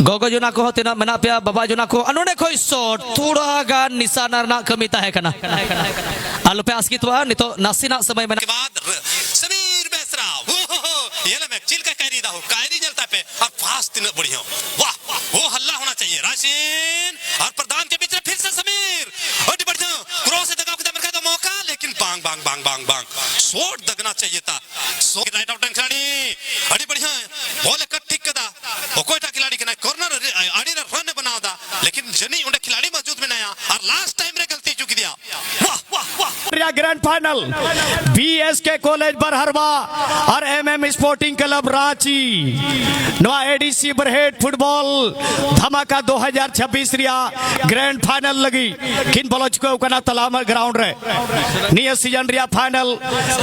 गोगो जुना को तना मना पे बाबा जुना को अनुने खोई शॉट थोड़ा गान निशाना ना कमी ताहे कना आलो पे आसकी तो नितो नासिना समय में के बाद समीर बेसरा वो ये ले मैं चिल का कायरी दा हो कायरी जलता पे और फास्ट न बढ़िया वाह वो हल्ला होना चाहिए राशिन और प्रधान के बीच में फिर से समीर और बढ़िया क्रॉस से दगा के मेरे का मौका लेकिन बांग बांग बांग बांग बांग शॉट दगना चाहिए था सो राइट आउट खिलाड़ी अड़ी बढ़िया बॉल कट ठीक कदा वो कोईटा खिलाड़ी के ना कॉर्नर आड़ी रन बनाओ दा लेकिन जनी उन्हें खिलाड़ी मौजूद में नया और लास्ट टाइम रे गलती चुकी दिया वाह वाह वाह grand final BSK college Barharwa और एमएम स्पोर्टिंग क्लब रांची नवा एडीसी बरहेट फुटबॉल धमाका 2026 रिया ग्रैंड फाइनल लगी किन बलोच को कना तलामर ग्राउंड रे निय सीजन रिया फाइनल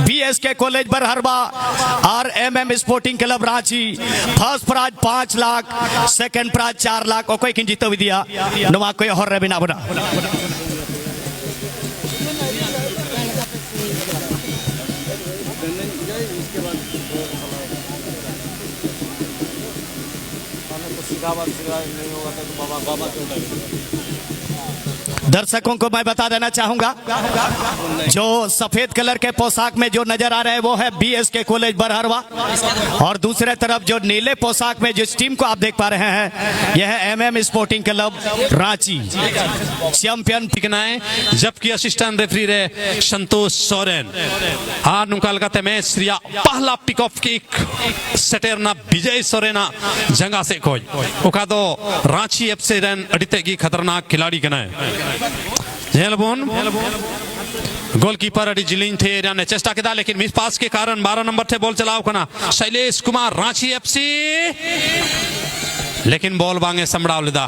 बीएसके कॉलेज बरहरवा और MM sporting club Ranchi first prize 5 lakh second prize 4 lakh ओकोय किन जीतो दिया नवा कोई हर रे बिना बना दर्शकों को मैं बता देना चाहूंगा जो सफेद कलर के पोशाक में जो नजर आ रहे हैं वो है बीएसके कॉलेज बरहरवा और दूसरे तरफ जो नीले पोशाक में जिस टीम को आप देख पा रहे हैं यह है MM sporting club Ranchi champion है जबकि असिस्टेंट रेफरी रे संतोष सोरेन हार नुकाल का मैच श्रिया पहला पिक ऑफ किक सेटेरना विजय सोरेना जंगा से खोज ओका तो रांची एफसी रन अडिते की खतरनाक खिलाड़ी कना है जेलबोन गोलकीपर अड़ी जिलिंग थे ने चेष्टा किया लेकिन मिस पास के कारण 12 नंबर थे बॉल चलाओ कना शैलेश कुमार रांची एफसी लेकिन बॉल बांगे समड़ाव लिदा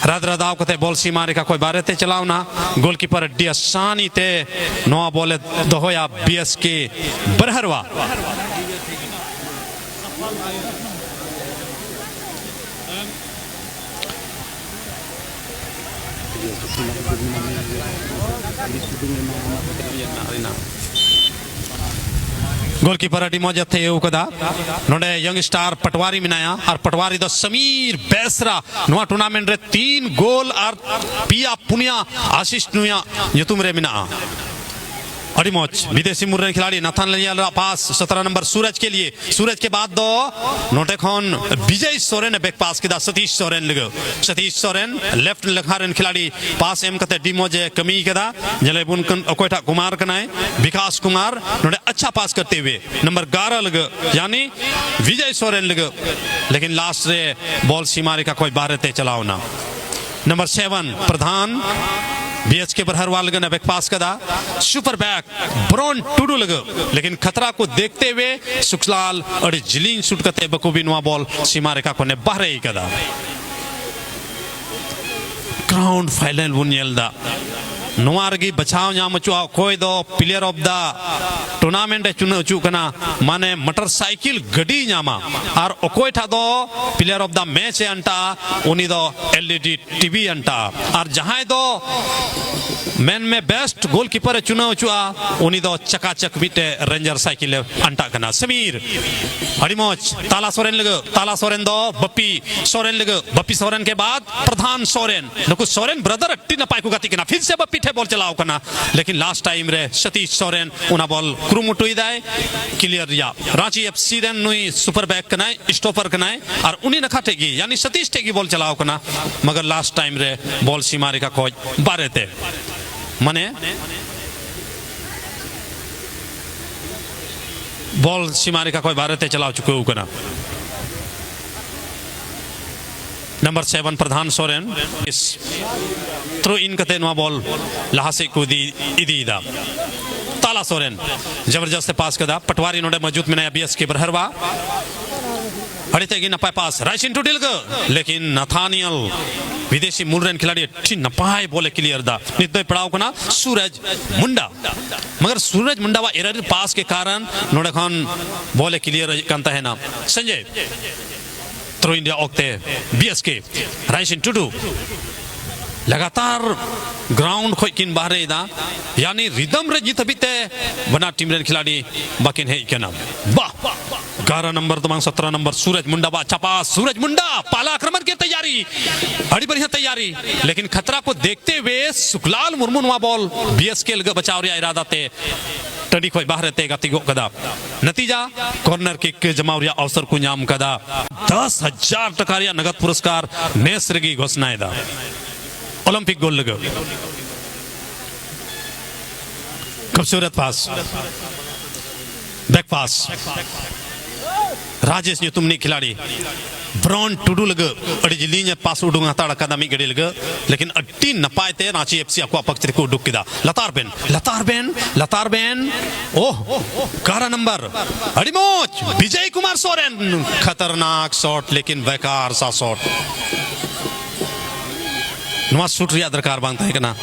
रद रदाव कते बॉल सीमा रेखा कोई बारे ते चलाओ ना गोलकीपर अड्डी आसानी ते नवा बॉल दोहोया बीएसके बरहरवा गोलकीपर अडी मौजूद थे कदा नोडे यंग स्टार पटवारी मिनाया और पटवारी दो समीर बेसरा नवा टूर्नामेंट रे 3 गोल और पिया पुनिया आशीष नुया यतुम रे मिना अड़ी मौज विदेशी मुर्रे खिलाड़ी नाथन लिया पास 17 नंबर सूरज के लिए सूरज के बाद दो नोटे खोन विजय सोरेन बैक पास किदा सतीश सोरेन लगो सतीश सोरेन लेफ्ट लखारन खिलाड़ी पास एम कते डी मौजे कमी कदा जले बुन कोइटा कुमार कनाए विकास कुमार नोटे अच्छा पास करते हुए नंबर 11 लगो यानी विजय सोरेन लगो लेकिन लास्ट रे बॉल सीमा रेखा कोई बाहर ते चलाओ ना नंबर 7 प्रधान बीएचके बरहरवा लगन बैक पास कदा सुपर बैक ब्रॉन टूडू लगो लेकिन खतरा को देखते हुए सुखलाल और जिलिंग शूट करते बखूबी नुआ बॉल सीमा रेखा को ने बाहर ही कदा ग्राउंड फाइनल बुनियलदा नुआरगी बचाव नाम चुआ कोई दो प्लेयर ऑफ द टूर्नामेंट चुन चुकना माने मोटरसाइकिल गड्डी नामा और ओकोई था दो प्लेयर ऑफ द मैच अंटा उन्हीं दो एलईडी टीवी अंटा और जहां दो मैन में बेस्ट गोलकीपर चुना चुआ उन्हीं दो चकाचक बीटे रेंजर साइकिल अंटा कना समीर हरिमोच ताला सोरेन दो बप्पी सोरेन के बाद प्रधान सोरेन नुकु सोरेन ब्रदर अट्टी न पाई को गति कना फिर से बप्पी थे बॉल चलाओ कना लेकिन लास्ट टाइम रे सतीश सोरेन उना बॉल क्रुमुटुई दाए क्लियर या रांची एफसी देन नुई सुपर बैक कनाए स्टॉपर कनाए और उन्हीं नखा टेगी यानी सतीश टेगी बॉल चलाओ कना मगर लास्ट टाइम रे बॉल सीमा रेखा कोच बारे थे मने बॉल सीमा रेखा कोई बारे थे चलाओ चुके हो कना नंबर 7 प्रधान सोरेन इस थ्रो इन कते नुआ बॉल लहासे कूदी इदीदा ताला सोरेन जबरदस्त पास कदा पटवारी नोडे मौजूद में बीएस के बरहरवा अड़ते की नपाय पास राइट इनटू डिल लेकिन नाथानियल विदेशी मूलरेन खिलाड़ी अच्छी नपाय बोले क्लियर दा निद्दय पड़ाव कना सूरज मुंडा मगर सूरज मुंडा वा एरर पास के कारण नोडे खान बोले क्लियर करता है ना संजय थ्रो इंडिया ओक्ते बीएसके राइट इनटू लगातार ग्राउंड खोई किन बाहरे दा यानी रिदम रे जीत बीते बना टीम रे खिलाड़ी बाकिन है क्या नाम वाह 11 नंबर तमांग 17 नंबर सूरज मुंडा बा अच्छा पास सूरज मुंडा पाला आक्रमण की तैयारी बड़ी बढ़िया तैयारी लेकिन खतरा को देखते हुए सुखलाल मुर्मू नुआ बॉल बीएसके लगे बचाव रे इरादा ते टडी खोई बाहर ते गति गो कदा नतीजा कॉर्नर किक जमावरिया अवसर को नाम कदा 10,000 टकारिया नगद पुरस्कार नेसरगी घोषणा दा ओलंपिक गोल लगे खूबसूरत पास बैक पास राजेश तुमने खिलाड़ी ब्रॉन टुडू लगे अड़ी जिली ने पास उडूंग हताड़ा कदा मी गड़ी लगे लेकिन अट्टी नपाए ते रांची एफसी आपको अपक्ष को उडुक किदा लतार बेन ओह 11 नंबर अड़ी मोच विजय कुमार सोरेन खतरनाक शॉट लेकिन बेकार सा शॉट नुआ शूट रिया दरकार बांगता है कना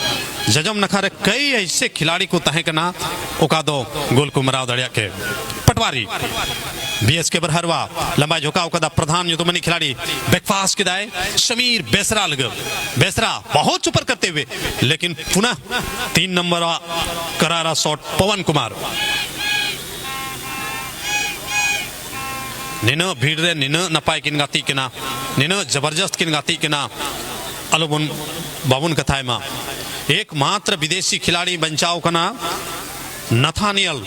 जजम नखारे कई ऐसे खिलाड़ी को तहे कना ओका दो गोल को मराव दड़िया के पटवारी बीएसके बरहरवा लंबा झुकाव कदा प्रधान युद्धमनी खिलाड़ी बैकफास्ट के दाए शमीर बेसरा लगे बेसरा बहुत सुपर करते हुए लेकिन पुनः 3 नंबर करारा शॉट पवन कुमार निनो भीड़ रे निनो नपाय किन गाती किना निनो जबरदस्त किन गाती किना अलबुन बाबुन कथाय मा एकमात्र विदेशी खिलाड़ी बचाव कना नथानियल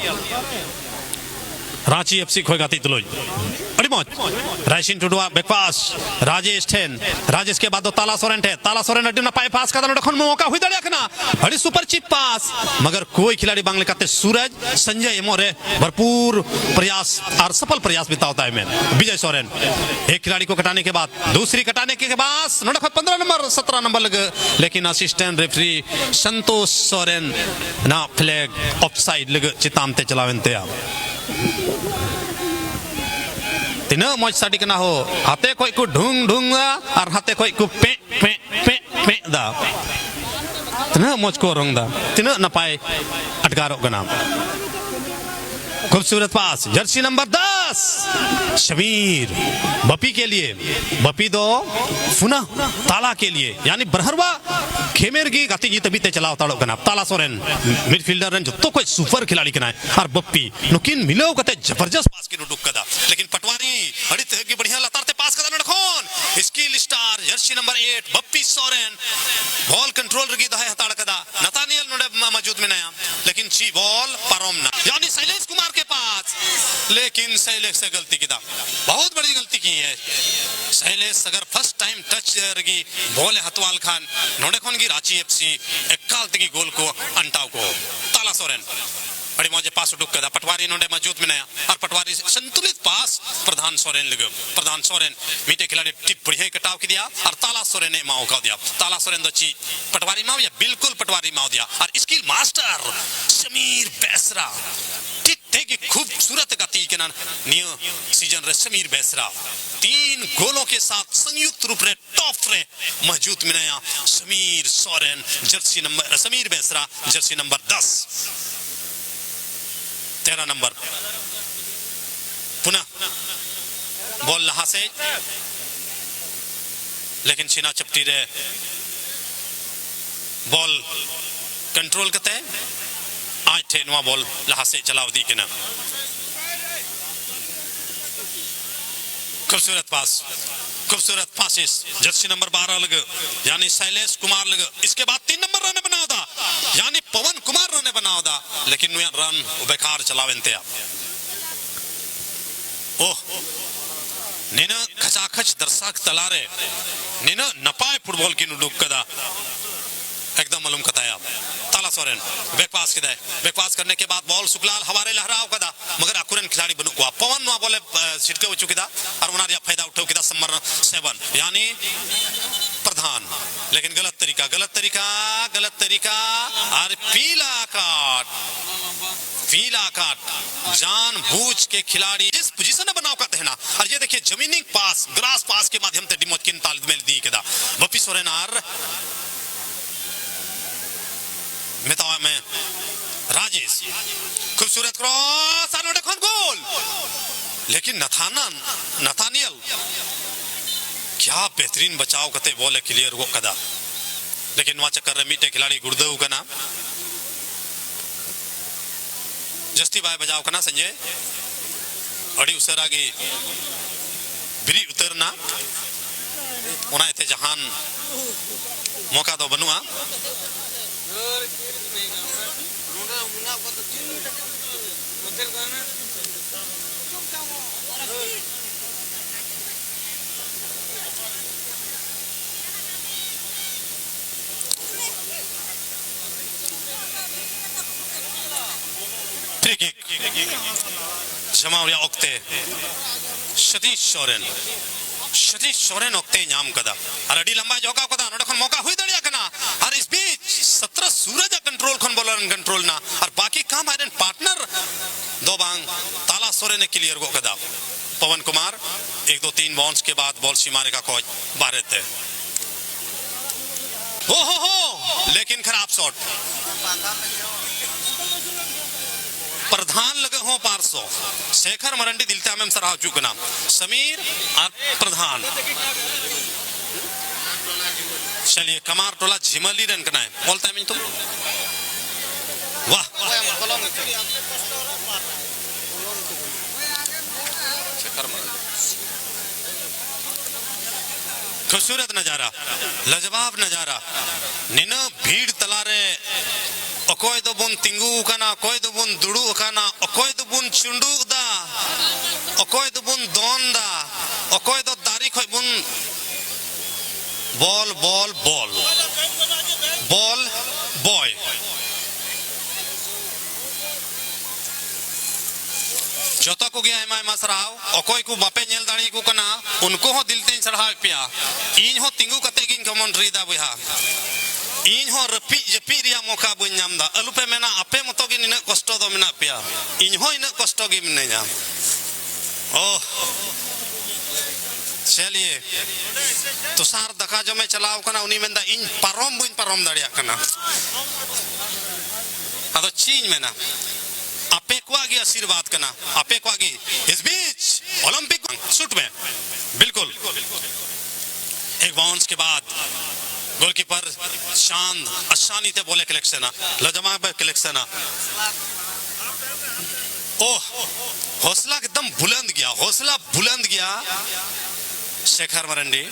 रांची एफसी खोई गाती तुलोई अड़ी मौज रायसिन टुडुआ बैकपास राजेश ठेन राजेश के बाद ताला सोरेन थे ताला सोरेन अड्डी ना पाए पास का दन मौका हुई दड़िया कना अड़ी सुपर चिप पास मगर कोई खिलाड़ी बांग्ले काते सूरज संजय मोरे भरपूर प्रयास और सफल प्रयास बिताता है मैन विजय सोरेन एक खिलाड़ी को कटाने के बाद दूसरी कटाने के बाद 15 नंबर 17 नंबर लगे लेकिन असिस्टेंट रेफरी संतोष सोरेन ना फ्लैग ऑफसाइड लगे चितामते चलावेंते आप तीन मौज साड़ी कना हो हाथे कोई को ढूंग ढूंग और हाथे कोई को पे पे पे पे दा तीन मौज को रंग दा तीन नपाए अटकारो गना खूबसूरत पास जर्सी नंबर 10 शमीर बपी के लिए बपी दो पुनः ताला के लिए यानी बरहरवा खेमेर की गाती जीत बीते चलाओ ताड़ो कना ताला सोरेन मिडफील्डर रन जो कोई सुपर खिलाड़ी कना और बप्पी नुकिन मिलो कते जबरदस्त पास की रुक कदा लेकिन पटवारी अड़ी की बढ़िया लतारते पास कदा नखोन skill star jersey number 8 Bappi Soren ball control रगी दहाय हताड़ कदा नतानियल नोडे मौजूद में नया लेकिन ची बॉल पारोमना यानी शैलेश कुमार के पास लेकिन शैलेश से गलती की बहुत बड़ी गलती की है शैलेश अगर फर्स्ट टाइम टच रगी बॉल हतवाल खान नोडे खोन की रांची एफसी एकाल तकी गोल को अंटाव को ताला सोरेन बड़ी मौजे पास उठुक कदा पटवारी नोडे मौजूद में नया और पटवारी संतुलित पास प्रधान सोरेन लगे प्रधान सोरेन मीटे खिलाड़ी टिप बढ़िया कटाव की दिया और ताला सोरेन ने माओ का दिया ताला सोरेन दची पटवारी माओ या बिल्कुल पटवारी माओ दिया और स्किल मास्टर समीर बेसरा ठीक थे कि खूबसूरत गाती के ना नियो सीजन रे समीर बेसरा 3 गोलों के साथ संयुक्त रूप रे टॉप रे मौजूद में नया Sameer Soren Jersey number Sameer Besra Jersey number 10 13 number पुनः बॉल लहा से लेकिन सीना चपटी रे बॉल कंट्रोल करते आज थे नुआ बॉल लहा से चलाव दी के ना खूबसूरत पासिस जर्सी नंबर 12 लगे यानी शैलेश कुमार लगे इसके बाद 3 नंबर रन बनाओ था यानी पवन कुमार रन बनाओ था लेकिन रन बेकार चलावेंते आप ओह निन खचाखच दर्शक तलारे निन नपाए फुटबॉल की नुडुक कदा एकदम मालूम कताया ताला सोरेन बैकपास के बैकपास करने के बाद बॉल सुखलाल हवारे लहराव कदा मगर अकुरन खिलाड़ी बनु को पवन नुआ बोले सिटके हो चुकी था और उनारिया फायदा उठाव किदा समर 7 यानी प्रधान लेकिन गलत तरीका और पीला काट जानबूझ के खिलाड़ी इस पोजीशन में बनाव करते हैं ना और ये देखिए जमीनिंग पास ग्रास पास के माध्यम से डिमोचकिन तालमेल दी केदा बपी सोरेन और मितावा में राजेश खूबसूरत क्रॉस और नोडे गोल लेकिन नथानियल क्या बेहतरीन बचाव करते बॉल क्लियर वो कदा लेकिन वहाँ चक्कर रे मिटे खिलाड़ी गुड़दऊ कना जस्ती बाय बजाव कना संजय अड़ी उसरा गे बिरी उतरना उना इते जहान मौका तो बनुआ जमावरिया ओक्ते सतीश सोरेन ओक्ते नाम कदा और अड़ी लंबा जोका कदा नोडे खन मौका हुई दड़िया कना और इस बीच 17 सूरज कंट्रोल खन बॉलर कंट्रोल ना और बाकी काम आयरन पार्टनर दो बांग ताला सोरेन क्लियर गो कदा पवन कुमार 1-2-3 बाउंस के बाद बॉल सीमारे का कोच बारे थे हो लेकिन खराब शॉट प्रधान लगे हो 500 शेखर मरंडी दिलता में सराह चुकना समीर और प्रधान चलिए कमार टोला झिमली रन करना है बोलता है तुम वाह खूबसूरत नजारा लाजवाब नजारा निन भीड़ तलारे अकोय दो बुन तिंगू कना अकोय दो बुन दुड़ू कना अकोय दो बुन चुंडू दा अकोय दो बुन दोन दा अकोय दो दारी खोय बुन ball ball ball ball boy जोता को गया एमा सराव अकोय को बापे नेल दाड़ी को कना उनको हो दिल ते चढ़ाव पिया इन हो तिंगू कते गिन कमन रीदा बुहा इन हो रपी जपी रिया मौका बुन नामदा अलुपे मेना आपे मतो गिन इन कष्ट दो मेना पिया इन हो इन कष्ट गि मिनेजा ओह चलिए तुषार दका जो में चलाव कना उनी मेंदा इन पारोम बुन पारोम दाड़िया कना अदो चीज मेना आपे को आगे आशीर्वाद करना आपे को आगे इस बीच ओलंपिक शूट में बिल्कुल एक बाउंस के बाद गोलकीपर चांद आसानी से बोले कलेक्शन लजमा पे कलेक्शन ओह हौसला एकदम बुलंद गया शेखर मरंडी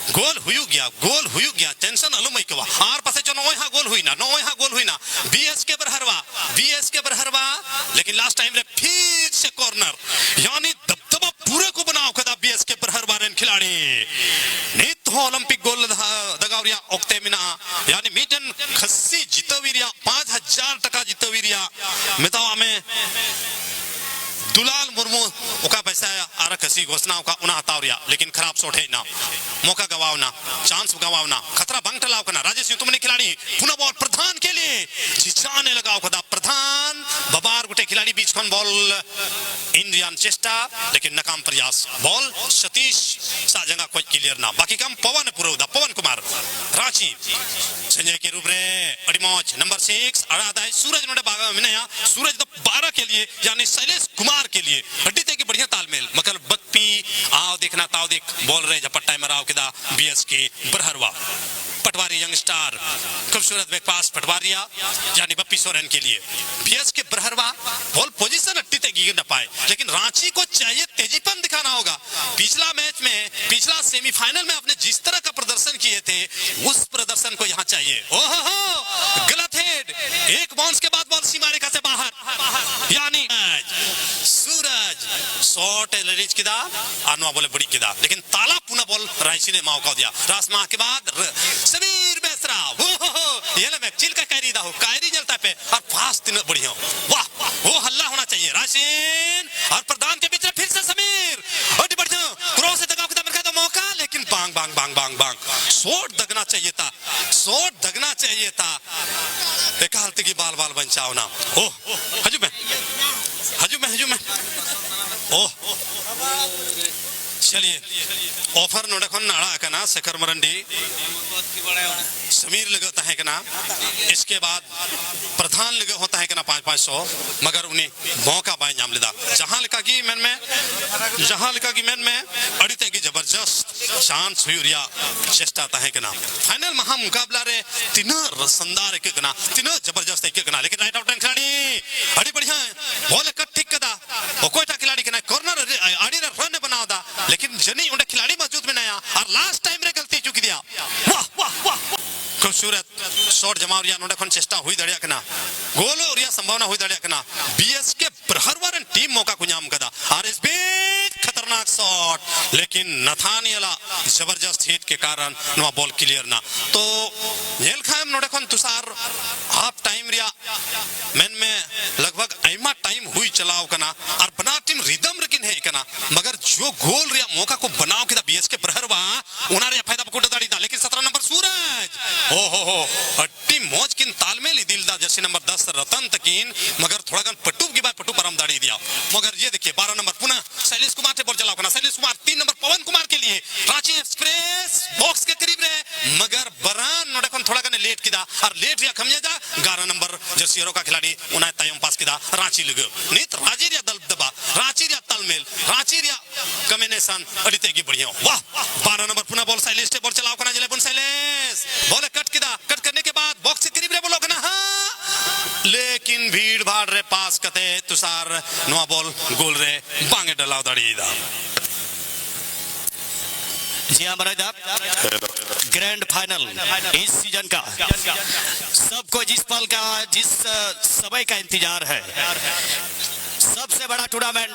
गोल हुई गया टेंशन अलू मई कवा हार पासे चो नोय हा गोल हुई ना बीएस के बरहरवा लेकिन लास्ट टाइम रे फिर से कॉर्नर यानी दबदबा पूरे को बनाओ कदा बीएस के बरहरवा रेन खिलाड़ी नित हो ओलंपिक गोल दगावरिया ओक्ते मिना यानी मीटन खस्सी जितवीरिया 5000 टका जितवीरिया मितावा में दुलाल मुर्मू उका पैसा आरा कसी घोषणा उका उना हतावरिया लेकिन खराब शॉट है ना मौका गवावना चांस गवावना खतरा भंग टलाव करना राजेश सिंह तुमने खिलाड़ी पुनः बॉल प्रधान के लिए जिचाने लगाओ कदा प्रधान बबार गुटे खिलाड़ी बीच खन बॉल इंडियन चेष्टा लेकिन नाकाम प्रयास बॉल सतीश सा जगह कोई क्लियर ना बाकी काम पवन पुरोदा पवन कुमार रांची संजय के रूप रे अड़ीमौज नंबर 6 अड़ादा है सूरज नोडे बागा में नया सूरज तो 12 के लिए यानी शैलेश कुमार के लिए हड्डी ते की बढ़िया तालमेल मकर बत्ती आओ देखना ताओ देख बॉल रहे झपट टाइमर आओ किदा बीएस के बरहरवा पटवारी यंग स्टार खूबसूरत बैक पास पटवारिया यानी बप्पी सोरेन के लिए बीएस के बरहरवा बॉल पोजीशन हट्टी ते गिर न पाए लेकिन रांची को चाहिए तेजीपन दिखाना होगा पिछला मैच में पिछला सेमीफाइनल में आपने जिस तरह का प्रदर्शन किए थे उस प्रदर्शन को यहाँ चाहिए ओहो गलत हेड एक बाउंस के बाद बॉल सीमा रेखा से बाहर यानी सूरज शॉट रिच किदा आनवा बोले बड़ी किदा लेकिन ताला पुनः बॉल रांची ने मौका दिया रासमा के बाद समीर बेसरा ये ले मैं चिल का कैरी दा हो कैरी जलता पे और फास्ट न बढ़िया वाह वो हल्ला होना चाहिए राशिन और प्रधान के बीच में फिर से समीर और बढ़िया क्रॉस से दगाव के दम का मौका लेकिन बांग बांग बांग बांग बांग शॉट दगना चाहिए था एकालती की बाल बाल बचाओ ना ओह हजू में ओह चलिए ऑफर नोडे नाड़ा कना शेखर मरंडी समीर लगता है कना इसके बाद प्रधान लगे होता है कना 500 मगर उन्हें मौका बाय नाम लेदा जहां लिखा की मैन में अड़ीते की जबरदस्त चांस हुई रिया चेष्टा ताहे कना फाइनल महा मुकाबला रे तीन रसंदार एक कना तीन जबरदस्त एक कना लेकिन राइट आउट खिलाड़ी अड़ी बढ़िया बॉल कट ठीक कदा ओ कोईटा खिलाड़ी कना कॉर्नर आड़ी रे रन बनावदा लेकिन जनी उंडे खिलाड़ी मौजूद में नया और लास्ट टाइम रे गलती चुकी दिया वाह वाह वाह खूबसूरत शॉट जमा रिया नोडे खन चेष्टा हुई दड़िया कना गोल रिया संभावना हुई दड़िया कना बीएसके प्रहरवारन टीम मौका कुኛम कदा आरएसबी खतरनाक शॉट लेकिन नथानियला जबरदस्त हिट के कारण नो बॉल क्लियर ना तो नेल खाम नोडे खन तुषार हाफ टाइम रिया मैन में लगभग ऐमा टाइम हुई चलाव कना और बना टीम रिदम रकिन है कना मगर जो गोल रिया मौका को बनाव के बीएसके प्रहरवा उनारे फायदा पकुड़ दाड़ी दा लेकिन 17 नंबर सूरज हो अट्टी मौज किन तालमेल दिलदा जर्सी नंबर 10 रतन तकीन मगर थोड़ा गन पट्टू की बात पट्टू परम दाड़ी दिया मगर ये देखिए 12 नंबर पुनः शैलेश कुमार से बॉल चलाओ करना शैलेश कुमार 3 नंबर पवन कुमार के लिए रांची एक्सप्रेस बॉक्स के करीब रहे मगर बरान नोडकन थोड़ा गन लेट किदा और लेट रिया खमिया जा 11 नंबर जर्सी हीरो का खिलाड़ी उन्हें टाइम पास किदा रांची लगो नित राजी रिया दल दबा रांची रिया तालमेल रांची रिया कॉम्बिनेशन अड़ितेगी बढ़िया वाह 12 नंबर पुनः बॉल शैलेश से बॉल चलाओ करना जले बुन शैलेश बॉल कट किदा कट करने के बाद बॉक्स के करीब रे बोलो करना हां लेकिन भीड़ भाड़ रे पास कते तुषार नो बॉल गोल रे बांगे डलाव दड़ीदा जी हाँ मरादा ग्रैंड फाइनल इस सीजन का सबको जिस पल का जिस समय का इंतजार है सबसे बड़ा टूर्नामेंट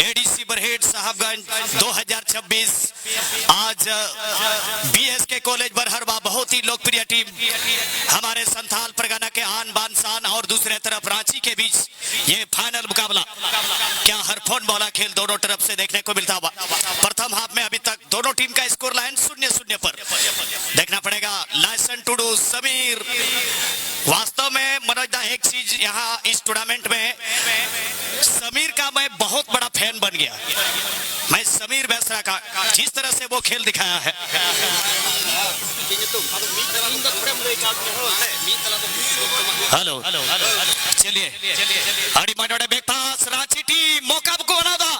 एडीसी बरहेट साहबगंज 2026 आज बीएसके कॉलेज बरहरवा बहुत ही लोकप्रिय टीम हमारे संथाल परगना के आन बान शान और दूसरे तरफ रांची के बीच ये फाइनल मुकाबला क्या हरफोन बोला खेल दोनों तरफ से देखने को मिलता हुआ प्रथम हाफ में अभी तक दोनों टीम का स्कोर लाइन 0-0 पर देखना पड़ेगा लाइसन टूडू समीर वास्तव में मनोज दा एक चीज यहाँ इस टूर्नामेंट में समीर का मैं बहुत बड़ा फैन बन गया मैं समीर बेसरा का जिस तरह से वो खेल दिखाया है हेलो चलिए अड़ी मनोड़े बैक पास रांची टीम मौका को बना था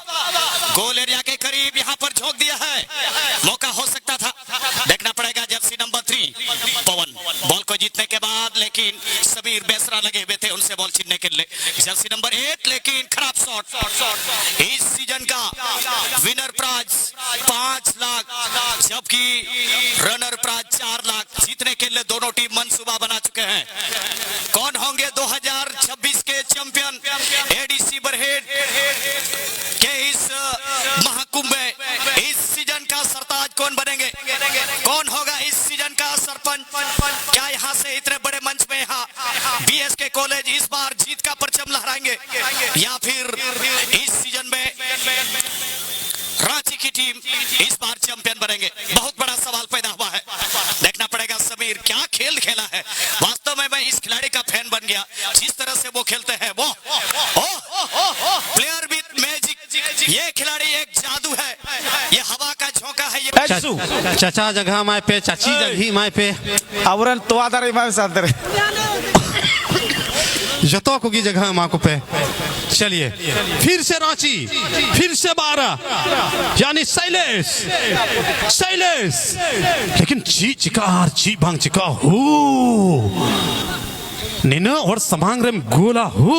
गोल एरिया के करीब यहाँ पर झोंक दिया है मौका हो सकता था देखना पड़ेगा जर्सी नंबर 3 पवन बॉल को जीतने के बाद लेकिन समीर बेसरा लगे हुए थे उनसे बॉल छीनने के लिए जर्सी नंबर 8 लेकिन खराब शॉट इस सीजन का विनर प्राइज 5 लाख जबकि रनर प्राइज 4 लाख जीतने के लिए दोनों टीम मंसूबा बना चुके हैं कौन होंगे 2026 के चैंपियन एडीसी बरहेट के इस महाकुंभ में इस सीजन का सरताज कौन बनेंगे कौन होगा इस सीजन का सरपंच क्या यहाँ से इतने बड़े मंच में यहाँ बीएसके कॉलेज इस बार जीत का परचम लहराएंगे या फिर इस सीजन में रांची की टीम इस बार चैंपियन बनेंगे बहुत बड़ा सवाल पैदा हुआ है देखना पड़ेगा समीर क्या खेल खेला है वास्तव में मैं इस खिलाड़ी का फैन बन गया जिस तरह से वो खेलते हैं वो प्लेयर विद मैजिक ये खिलाड़ी एक जादू है ये हवा का झोंका है ये चाचा जगह माय पे चाची जगह माय पे आवरण तो आधार इमाम सादर जतो को की जगह मां को पे चलिए फिर से रांची फिर से 12 यानी शैलेश लेकिन ची चिकार ची भांग चिका हो निना और समांग रम गोला हो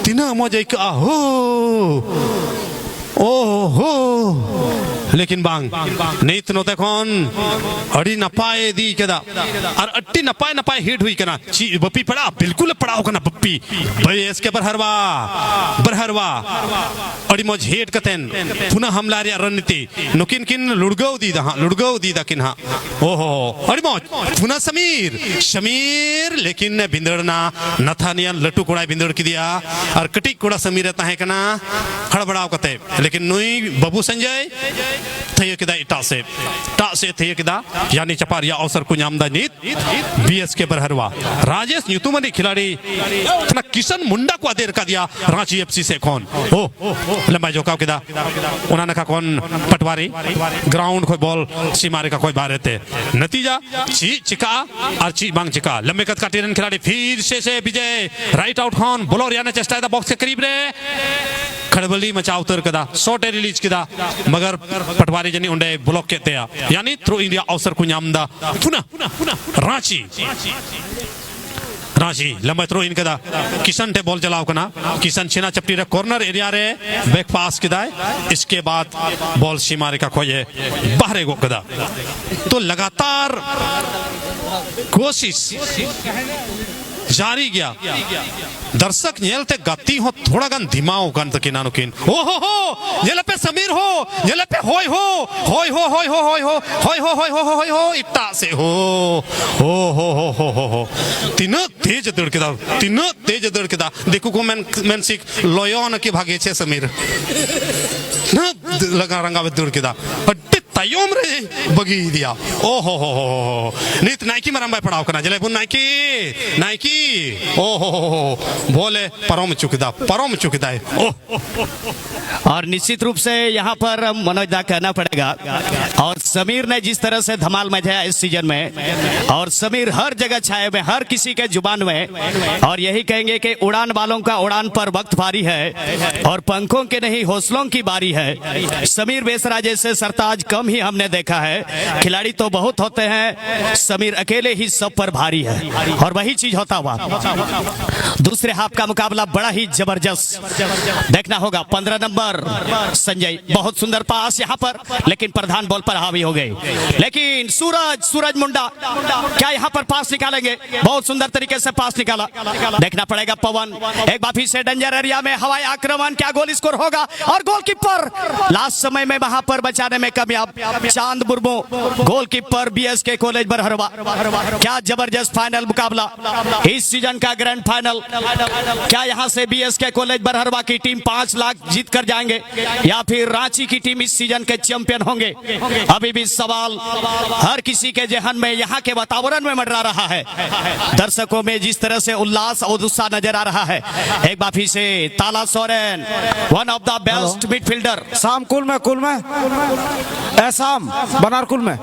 तिना मजे का हो ओ हो लेकिन बांग नहीं तो देखोन अड़ी नपाए दी कदा और अट्टी नपाए हिट हुई कना ची बप्पी पड़ा बिल्कुल पड़ाओ कना बप्पी भाई इसके बरहरवा अड़ी मज हिट कतेन पुनः हमला रिया रणनीति नुकिन किन लुड़गौ दी दा किन हा ओहो अड़ी मज पुनः समीर लेकिन ने बिंदड़ना नथानियन लट्टू कोड़ा बिंदड़ की दिया और कटिक कोड़ा समीर रहता है कना हड़बड़ाव कते लेकिन नुई बाबू संजय थे किदा टा से थे किदा यानी चपारिया अवसर को नामदा नीत बीएसके बरहरवा राजेश न्यूतुमनी खिलाड़ी तना किशन मुंडा को अदेर का दिया रांची एफसी से कौन ओ लंबा जोकाव किदा उन्होंने का कौन पटवारी ग्राउंड कोई बॉल सी मारे का कोई बारे थे नतीजा ची चिका और ची बांग चिका लंबे कद का टीरन खिलाड़ी फिर से विजय राइट आउट कौन बॉलर यानी चेष्टा था बॉक्स के करीब रे खड़बली मचा उतर कदा शॉटे रिलीज किदा मगर पटवारी जनी उंडे ब्लॉक के तया यानी थ्रो इंडिया अवसर को नामदा पुनः रांची लंबा थ्रो इन कदा किशन टे बॉल चलाओ कना किशन छिना चपटी रे कॉर्नर एरिया रे बैक पास किदा इसके बाद बॉल सीमा रेखा खोए बाहर गो कदा तो लगातार कोशिश जारी गया दर्शक नेलते गति हो थोड़ा गन धीमाओ गन तक नानो किन ओ हो नेल पे समीर हो नेल पे होय हो इट्टा से हो तीन तेज दड़केदा देखो को मैं सिक लयन के भागे छे समीर न लगा रंगा दड़केदा अड्डे तयम रे बगी दिया ओ हो नित नाइकी मरंबा पड़ाव कना जले बुन नाइकी ओ हो बोले परम चुकदा है ओ और निश्चित रूप से यहाँ पर मनोज दा कहना पड़ेगा और समीर ने जिस तरह से धमाल मचाया इस सीजन में और समीर हर जगह छाए हुए हर किसी के जुबान में और यही कहेंगे कि उड़ान वालों का उड़ान पर वक्त भारी है और पंखों के नहीं हौसलों की बारी है। समीर बेसरा जैसे सरताज कम ही हमने देखा है, खिलाड़ी तो बहुत होते हैं, समीर अकेले ही सब पर भारी है और वही चीज होता हुआ दूसरे हाफ का मुकाबला बड़ा ही जबरदस्त देखना होगा। 15 नंबर संजय, बहुत सुंदर पास यहाँ पर, लेकिन प्रधान बॉल पर हावी हो गए। लेकिन सूरज मुंडा क्या यहाँ पर पास निकालेंगे? बहुत सुंदर तरीके से पास निकाला, देखना पड़ेगा। पवन एक बार फिर से डेंजर एरिया में हवाई आक्रमण, क्या गोल स्कोर होगा? और गोलकीपर लास्ट समय में वहां पर बचाने में कामयाब, चांद Murmu goalkeeper BSK college Barharwa. क्या जबरदस्त फाइनल मुकाबला, इस सीजन का ग्रैंड फाइनल। क्या यहाँ से बीएसके कॉलेज बरहरवा की टीम 5 लाख जीत कर जाएंगे या फिर रांची की टीम इस सीजन के चैंपियन होंगे? अभी भी सवाल हर किसी के जहन में, यहाँ के वातावरण में मंडरा रहा है। दर्शकों में जिस तरह से उल्लास और उत्साह नजर आ रहा है। एक बार फिर से ताला Soren, one of the best midfielder. शाम कुल में शाम बनार कुल में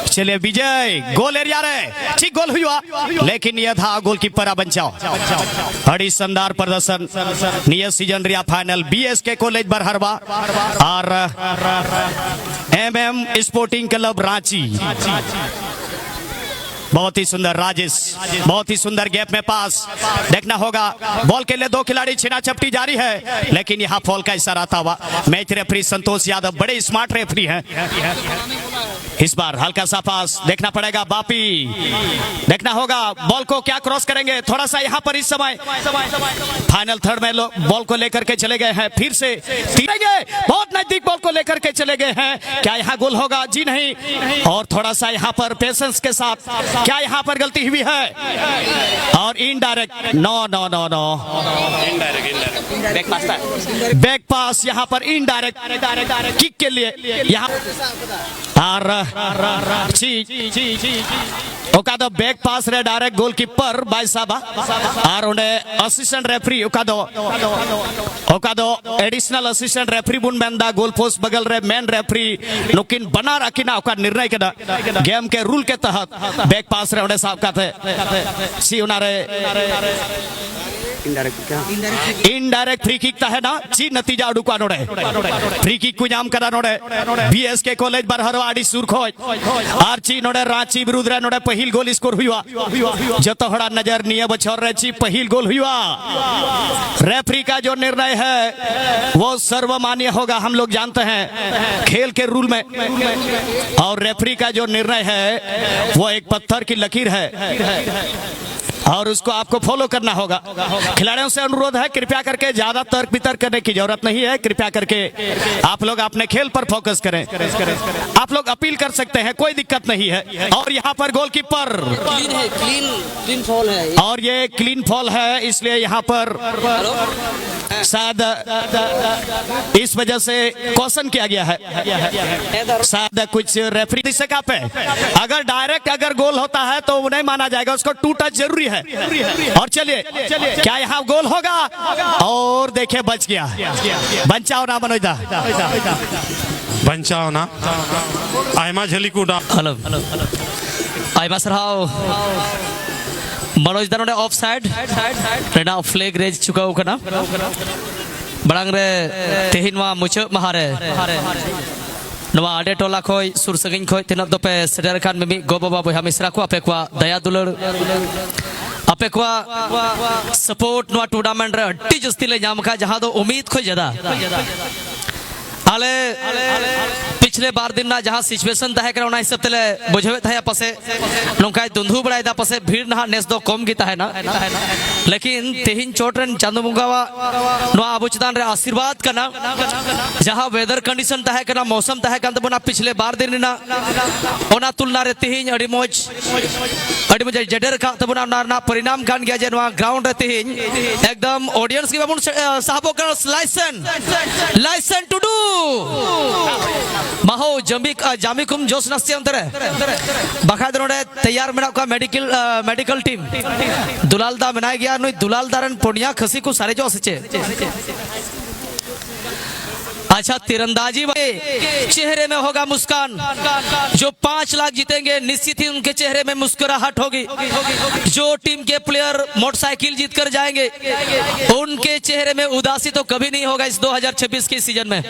चलिए विजय, गोल एरिया रे ठीक गोल हुआ, लेकिन यह था गोलकीपर बचाओ। बड़ी शानदार प्रदर्शन नियर सीजन रिया फाइनल बीएसके कॉलेज बरहरवा और एमएम स्पोर्टिंग क्लब रांची। बहुत ही सुंदर राजेश, बहुत ही सुंदर गैप में पास, देखना होगा। बॉल के लिए 2 खिलाड़ी, छिना चपटी जारी है, लेकिन यहाँ फॉल का इशारा था हुआ। मैच रेफरी संतोष यादव बड़े स्मार्ट रेफरी हैं। इस बार हल्का सा पास देखना पड़ेगा। बापी देखना होगा, बॉल को क्या क्रॉस करेंगे? थोड़ा सा यहाँ पर इस समय फाइनल थर्ड में बॉल को लेकर के चले गए हैं, फिर से बहुत नजदीक बॉल को लेकर के चले गए हैं। क्या यहाँ गोल होगा? जी नहीं। और थोड़ा सा यहाँ पर पेशेंस के साथ, क्या यहाँ पर गलती हुई है? और इनडायरेक्ट, नो बैक पास यहाँ पर इनडायरेक्ट किक के लिए यहाँ ओकादो बैक पास रे डायरेक्ट गोलकीपर बाय साबा और उन्हें असिस्टेंट रेफरी ओकादो एडिशनल असिस्टेंट रेफरी बुन बेंदा गोल पोस्ट बगल रे मेन रेफरी नुकिन बना रखिना ओका निर्णय केदा गेम के रूल के तहत बैक पास रे उन्हें साफ काते सी उनारे इनडायरेक्ट फ्री किक है ना ची नतीजा उडुका नोडे फ्री किक को नाम करा नोडे बीएसके कॉलेज बरहरवा आडी सुरखोज आर ची नोडे रांची विरुद्ध रे नोडे पहिल गोल स्कोर हुआ। जतो हड़ा नजर निये बछोर रे ची पहिल गोल हुआ। रेफरी का जो निर्णय है वो सर्वमान्य होगा, हम लोग जानते हैं खेल के रूल में, और रेफरी का जो निर्णय है वो एक पत्थर की लकीर है और उसको आपको फॉलो करना होगा। खिलाड़ियों से अनुरोध है, कृपया करके ज्यादा तर्क वितर्क करने की जरूरत नहीं है। कृपया करके आप लोग अपने खेल पर फोकस करें। आप लोग अपील कर सकते हैं, कोई दिक्कत नहीं है। और यहाँ पर गोलकीपर क्लीन फॉल है और ये क्लीन फॉल है, इसलिए यहाँ पर शायद इस वजह से क्वेश्चन किया गया है। शायद कुछ रेफरी से पे अगर डायरेक्ट अगर गोल होता है तो नहीं माना जाएगा, उसको 2 टच जरूरी है। और चलिए क्या यहाँ गोल होगा? और देखिए बच गया। बचाओ ना मनोजा, बचाओ ना आयमा झलिकुडा हेलो आइमा सरहाव मनोज दा नोडे ऑफ साइड रेना फ्लैग रेज चुका उकना बड़ांग रे तेहिन वा मुचा महारे नवा आडे टोला खोय सुरसगिन खोय तिनक दोपे सेडर खान मिमी गो बाबा बहा मिश्रा को आपे को दया दुलर आपे को सपोर्ट नवा टूर्नामेंट रे अट्टी जस्ती ले नाम का जहां दो उम्मीद खोय ज्यादा आले पिछले बार दिन ना जहां सिचुएशन तहे करना हिसाब तले बुझवे तहे पसे नोंकाय दुंधु बड़ाय दा पसे भीड़ ना नेस दो कम गी तहे ना लेकिन तेहिन चोटरन चांदो मुंगावा नो आबुचदान रे आशीर्वाद करना जहां वेदर कंडीशन तहे करना मौसम तहे kan तबना पिछले बार दिन ना ओना तुलना रे तेहिन अडी मोज जडर का तबना ना परिणाम कान गया जे नवा ग्राउंड रे तेहिन एकदम ऑडियंस की बाबू साहबो कर लाइसेंस टू डू महो जामिकुम जोश नस्ती अंतरे बखाद नोडे तैयार मेना का मेडिकल टीम दुलालदा बनाया गया नुई दुलालदारन पुनिया खसी को सारे जो सचे अच्छा तीरंदाजी में चेहरे में होगा मुस्कान जो 5 लाख जीतेंगे निश्चित ही उनके चेहरे में मुस्कुराहट होगी जो टीम के प्लेयर मोटरसाइकिल जीत कर जाएंगे उनके चेहरे में उदासी तो कभी नहीं होगा इस 2026 के सीजन में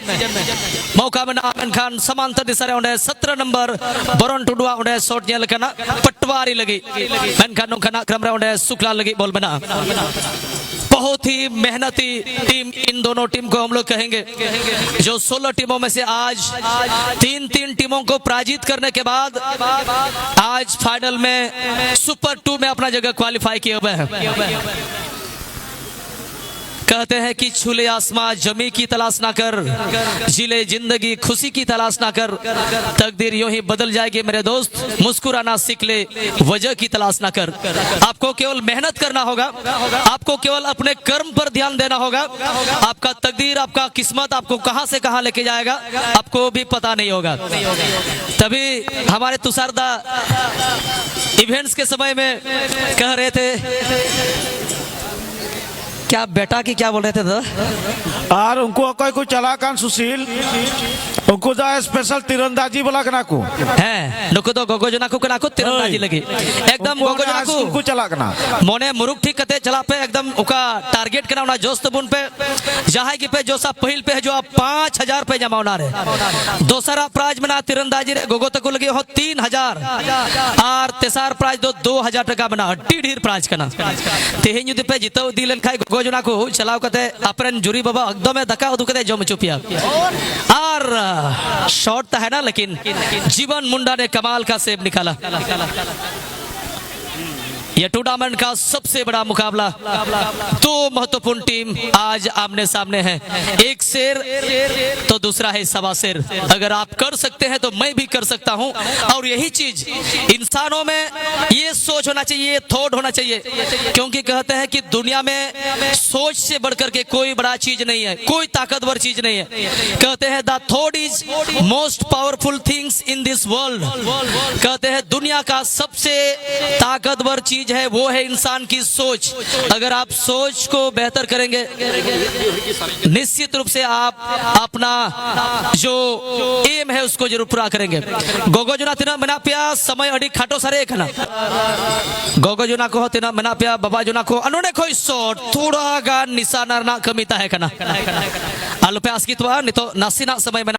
मौका में आमन खान समांतर दिशा उन्हें 17 नंबर बरन टुडुआ उन्हें शॉट नेल करना पटवारी लगी मन खान खाना क्रम उन्हें शुक्ला लगी बॉल बना बहुत ही मेहनती टीम इन दोनों टीम को हम लोग कहेंगे जो 16 टीमों में से आज 3 टीमों को पराजित करने के बाद आज फाइनल में सुपर 2 में अपना जगह क्वालिफाई किए हुए हैं कहते हैं कि छूले आसमां जमी की तलाश ना कर जिले जिंदगी खुशी की तलाश ना कर तकदीर यूं ही बदल जाएगी मेरे दोस्त मुस्कुराना सीख ले वजह की तलाश ना कर आपको केवल मेहनत करना होगा आपको केवल अपने कर्म पर ध्यान देना होगा आपका तकदीर आपका किस्मत आपको कहां से कहां लेके जाएगा आपको भी पता नहीं होगा तभी हमारे तुषारदा इवेंट्स के समय में कह रहे थे क्या बेटा की क्या बोल रहे थे दादा और उनको कोई को चला कान सुशील उनको जा स्पेशल तीरंदाजी वाला कना को है नुको तो गोगो जना को कना को तीरंदाजी लगी एकदम गोगो जना को उनको चला कना मोने मुरुक ठीक कते चला पे एकदम उका टारगेट करना ना जोस्त बुन पे जहां की पे जो सा पहिल पे है जो आप 5000 पे जमा होना रे दूसरा प्राइज बना तीरंदाजी रे गोगो तक लगे हो 3000 और तेसार प्राइज दो 2000 टका बना हट्टी ढीर प्राइज कना तेहिन युद्ध पे जितो दिलन खाई गोगो जना को चलाव कते अपरन जुरी बाबा एकदम धक्का उदु कते जम चुपिया और शॉट है ना लेकिन जीवन मुंडा ने कमाल का सेब निकाला यह टूर्नामेंट का सबसे बड़ा मुकाबला दो महत्वपूर्ण टीम आज आमने सामने है एक शेर तो दूसरा है सवा शेर अगर आप कर सकते हैं तो मैं भी कर सकता हूं और यही चीज इंसानों में ये सोच होना चाहिए थॉट होना चाहिए क्योंकि कहते हैं कि दुनिया में सोच से बढ़कर के कोई बड़ा चीज नहीं है कोई ताकतवर चीज नहीं है कहते हैं the thought is most powerful things in this world कहते हैं दुनिया का सबसे ताकतवर चीज है वो है इंसान की सोच अगर आप सोच को बेहतर करेंगे निश्चित रूप से आप अपना जो एम है उसको जरूर पूरा करेंगे गोगो जुना तिना मना पिया समय अड़ी खाटो सारे खाना गोगो जुना को तिना मना पिया बाबा जुना को अनोने कोई शॉट थोड़ा गान निशाना ना कमिता है खाना आलू पे आस्कितवा नहीं तो नासिना समय